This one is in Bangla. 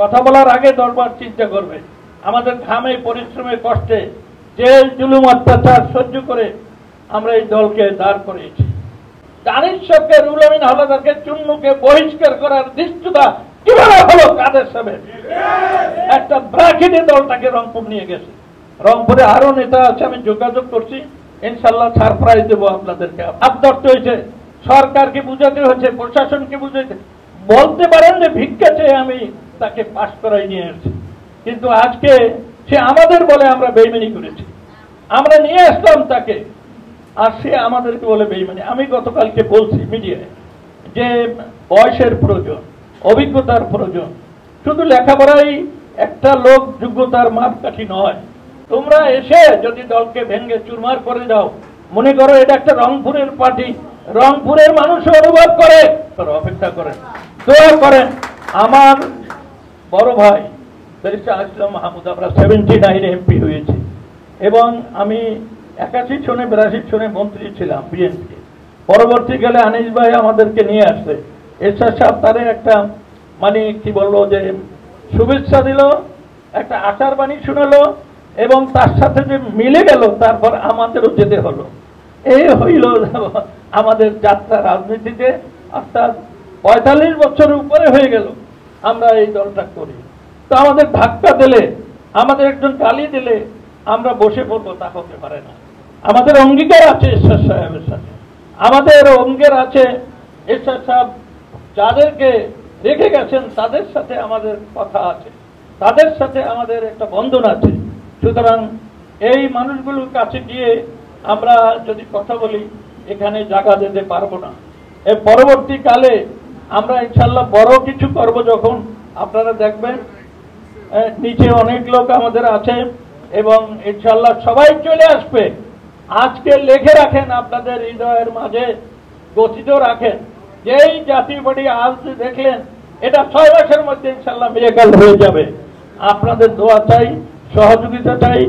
কথা বলার আগে দরবার চিন্তা করবে। আমাদের ঘামে পরিশ্রমে কষ্টে জেল জুলুম অত্যাচার সহ্য করে আমরা এই দলকে দাঁড় করিয়েছি। দানিশ সরকার রুহুল আমিন হাওলাদারকে চুন্নুকে বহিষ্কার করার দৃষ্টতা কিভাবে হলো? কাদের সামনে একটা ব্র্যাকেটে দলটাকে রংপুর নিয়ে গেছে। রংপুরে আরো নেতা আছে, আমি যোগাযোগ করছি, ইনশাল্লাহ সারপ্রাইজ দেবো আপনাদেরকে। আবদার্থ হয়েছে, সরকারকে বুঝাতে হয়েছে, প্রশাসনকে বুঝাইতে বলতে পারেন যে ভিক্ষা চেয়ে আমি তাকে পাশ করাই নিয়ে আসছি, কিন্তু আজকে সে আমাদের বলে আমরা বেইমানি করেছি। আমরা নিয়ে আসলাম তাকে, আর সে আমাদেরকে বলে বেইমানি। আমি গতকালকে বলছি মিডিয়ায় যে বয়সের প্রয়োজন, অভিজ্ঞতার প্রয়োজন, শুধু লেখাপড়াই একটা লোক যোগ্যতার মাপকাঠি নয়। তোমরা এসে যদি দলকে ভেঙে চুরমার করে দাও, মনে করো এটা একটা রংপুরের পার্টি, রংপুরের মানুষ অনুভব করে, অপেক্ষা করেন, দোয়া করেন। আমার বড় ভাই ব্যারিস্টার আসলাম মাহমুদ, আমরা 79 এমপি হয়েছি এবং আমি 81 সনে 82 সনে মন্ত্রী ছিলাম বিএনপি। পরবর্তীকালে আনিস ভাই আমাদেরকে নিয়ে আসছে, এরশাদ সাহেব তারে একটা মানে কি বললো যে শুভেচ্ছা দিল, একটা আচার বাণী শুনালো এবং তার সাথে যে মিলে গেল, তারপর আমাদেরও যেতে হলো। এই হইল আমাদের যাত্রা রাজনীতিতে, অর্থাৎ 45 বছরের উপরে হয়ে গেল আমরা এই দলটা করি। তো আমাদের ধাক্কা দিলে, আমাদের একজন গালি দিলে আমরা বসে পড়বো, তা হতে পারে না। আমাদের অঙ্গীকার আছে এরশাদ সাহেবের সাথে, আমাদের অঙ্গীকার আছে এরশাদ সাহেব যাদেরকে রেখে গেছেন তাদের সাথে আমাদের কথা আছে, তাদের সাথে আমাদের একটা বন্ধন আছে। সুতরাং এই মানুষগুলোর কাছে গিয়ে আমরা যদি কথা বলি, এখানে জায়গা দিতে পারবো না। এর পরবর্তীকালে আমরা ইনশাল্লাহ বড় কিছু করব, যখন আপনারা দেখবেন নিচে অনেক লোক আমাদের আছে এবং ইনশাল্লাহ সবাই চলে আসবে। আজকে লিখে রাখেন, আপনাদের হৃদয়ের মাঝে গঠিত রাখেন, যেই জাতীয় পার্টি আজ দেখলেন এটা 6 মাসের মধ্যে ইনশাল্লাহ মিরাকেল হয়ে যাবে। আপনাদের দোয়া চাই, সহযোগিতা চাই।